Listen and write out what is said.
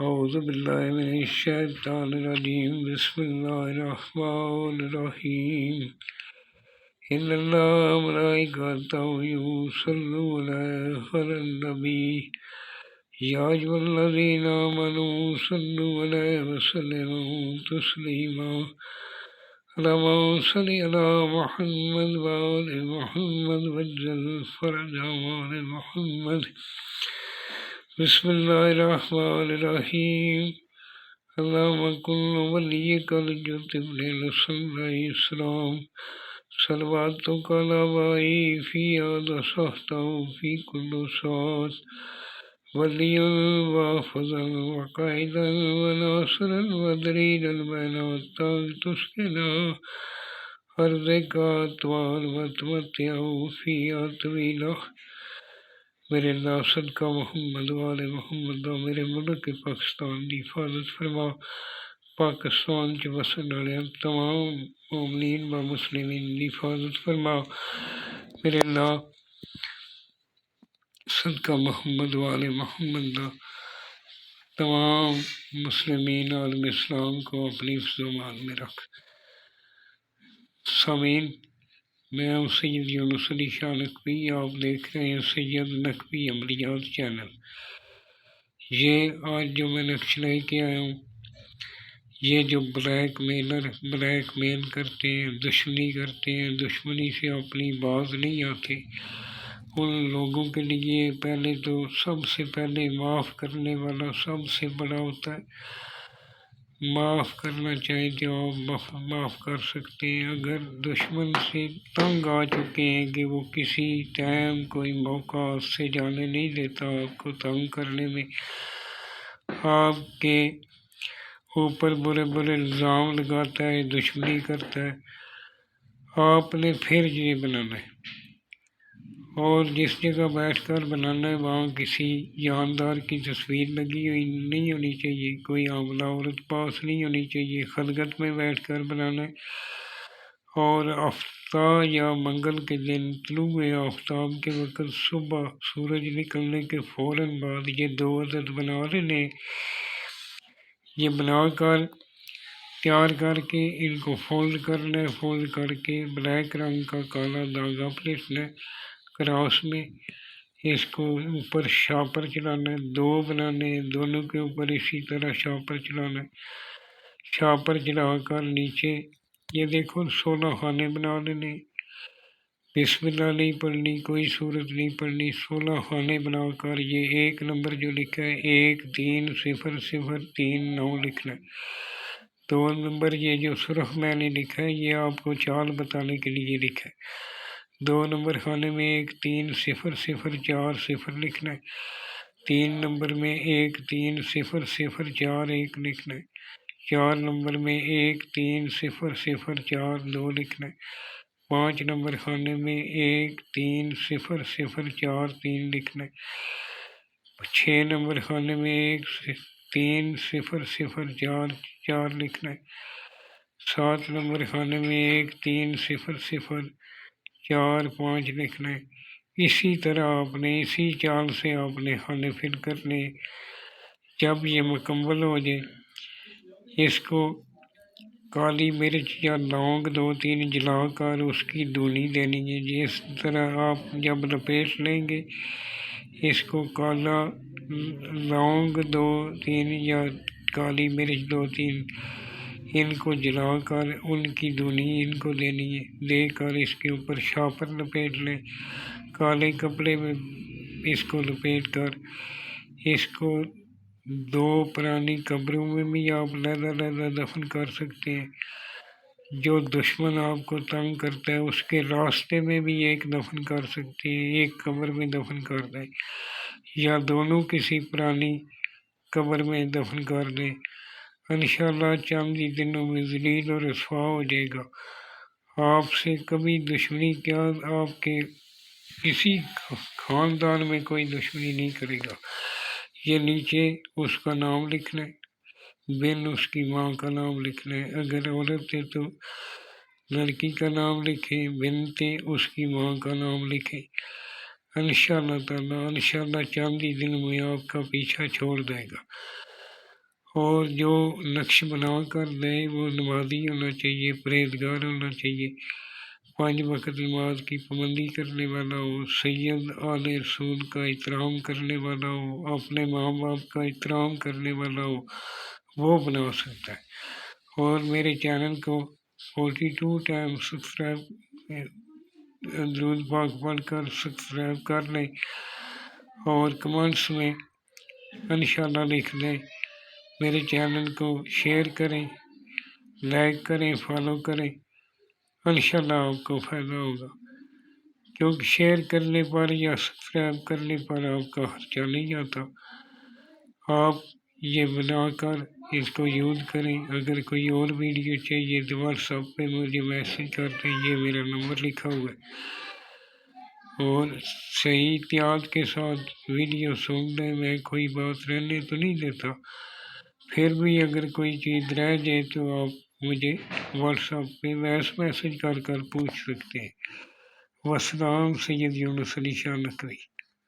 أعوذ بالله من الشيطان الرجيم بسم الله الرحمن الرحيم إن الله وملائكته يصلون على النبي يا أيها الذين آمنوا صلوا عليه وسلموا تسليما اللهم صل على محمد وآل محمد وعجل فرج آل محمد بسم الله الرحمن الرحيم اللهم كن وليك الجبريل صلى الله عليه وسلم صلواتك على وعي في هذا صحته في كل ساعة وليا وحافظا وقائدا وناصرا ودليلا بين والتاج تسكنا أرضك أطوال وتمتعه فيها طويلة میرے اللہ صدقہ محمد والے محمد میرے ملک پاکستان کی حفاظت فرما پاکستان کے وسن والے تمام مومنین و مسلمین کی حفاظت فرما میرے اللہ صدقہ محمد والے محمد تمام مسلمین عالم اسلام کو اپنی حفظ و امان میں رکھ۔ سامعین، میں ہوں سید یونس علی شاہ نقوی، آپ دیکھ رہے ہیں سید نقوی عملیات چینل۔ یہ آج جو میں نقش لے کے آیا ہوں، یہ جو بلیک میل کرتے ہیں، دشمنی کرتے ہیں، دشمنی سے اپنی باز نہیں آتے، ان لوگوں کے لیے پہلے تو سب سے پہلے معاف کرنے والا سب سے بڑا ہوتا ہے۔ معاف کرنا چاہیں تو آپ معاف کر سکتے ہیں۔ اگر دشمن سے تنگ آ چکے ہیں کہ وہ کسی ٹائم کوئی موقع سے جانے نہیں دیتا، آپ کو تنگ کرنے میں، آپ کے اوپر برے برے الزام لگاتا ہے، دشمنی کرتا ہے، آپ نے پھر یہ بنانا ہے، اور جس جگہ بیٹھ کر بنانا ہے وہاں کسی جاندار کی تصویر لگی ہوئی نہیں ہونی چاہیے، کوئی حاملہ عورت پاس نہیں ہونی چاہیے، خلوت میں بیٹھ کر بنانا ہے، اور آفتاب یا منگل کے دن طلوع آفتاب کے وقت صبح سورج نکلنے کے فوراً بعد یہ 2 عدد بنا لینے، یہ بنا کر تیار کر کے ان کو فولڈ کرنا ہے، فولڈ کر کے بلیک رنگ کا کالا دھاگا پلیٹنا ہے کراس میں، اس کو اوپر شاپر چلانا ہے، 2 بنانے ہیں، دونوں کے اوپر اسی طرح شاپر چلانا ہے، شاپر چلا کر نیچے یہ دیکھو 16 خانے بنا لینے، بسم اللہ نہیں پڑھنی، کوئی صورت نہیں پڑھنی، 16 خانے بنا کر یہ 1 نمبر جو لکھا ہے 130039 لکھنا ہے، 2 نمبر یہ جو سرخ میں نے لکھا ہے یہ آپ کو چال بتانے کے لیے لکھا ہے، 2 نمبر خانے میں 130040 لکھنا ہے، 3 نمبر میں 130041 لکھنا ہے، 4 نمبر میں 130042 لکھنا ہے، 5 نمبر خانے میں 130043 لکھنا ہے، 6 نمبر خانے میں 130044 لکھنا ہے، 7 نمبر خانے میں 130045 لکھنا ہے۔ اسی طرح آپ نے اسی چال سے آپ نے خانے فل کرنے۔ جب یہ مکمل ہو جائے اس کو کالی مرچ یا لونگ 2-3 جلا کر اس کی دھنی دینی ہے، جس طرح آپ جب لپیٹ لیں گے اس کو کالا لونگ 2-3 یا کالی مرچ 2-3 ان کو جلا کر ان کی دھنی ان کو دینی ہے، دے کر اس کے اوپر شاپر لپیٹ لیں، کالے کپڑے میں اس کو لپیٹ کر اس کو 2 پرانی قبروں میں بھی آپ علیحدہ دفن کر سکتے ہیں۔ جو دشمن آپ کو تنگ کرتا ہے اس کے راستے میں بھی ایک دفن کر سکتے ہیں، ایک قبر میں دفن کر دیں، یا دونوں کسی پرانی قبر میں دفن کر دیں، انشاءاللہ چند ہی دنوں میں ذلیل اور رسوا ہو جائے گا۔ آپ سے کبھی دشمنی کیا آپ کے کسی خاندان میں کوئی دشمنی نہیں کرے گا۔ یہ نیچے اس کا نام لکھنا ہے، بن اس کی ماں کا نام لکھنا ہے، اگر عورت ہے تو لڑکی کا نام لکھیں، بنتے اس کی ماں کا نام لکھیں، انشاءاللہ تعالی انشاءاللہ چند ہی دن میں آپ کا پیچھا چھوڑ دے گا۔ اور جو نقش بنا کر دے وہ نمازی ہونا چاہیے، پرہیزگار ہونا چاہیے، 5 وقت نماز کی پابندی کرنے والا ہو، سید آل رسول کا احترام کرنے والا ہو، اپنے ماں باپ کا احترام کرنے والا ہو، وہ بنا سکتا ہے۔ اور میرے چینل کو 42 ٹائم سبسکرائب، درود پاک پڑھ کر سبسکرائب کر لیں اور کمنٹس میں انشاءاللہ لکھ دیں۔ میرے چینل کو شیئر کریں، لائک کریں، فالو کریں، انشاءاللہ آپ کو فائدہ ہوگا، کیونکہ شیئر کرنے پر یا سبسکرائب کرنے پر آپ کا خرچہ نہیں آتا۔ آپ یہ بنا کر اس کو یوز کریں۔ اگر کوئی اور ویڈیو چاہیے تو واٹس ایپ پہ مجھے میسج کر دیں، یہ میرا نمبر لکھا ہوا ہے، اور صحیح احتیاط کے ساتھ ویڈیو سن لیں۔ میں کوئی بات رہنے تو نہیں دیتا، پھر بھی اگر کوئی چیز رہ جائے تو آپ مجھے واٹس ایپ پہ میسج کر پوچھ سکتے ہیں۔ والسلام، سید یونس علی شاہ نقوی۔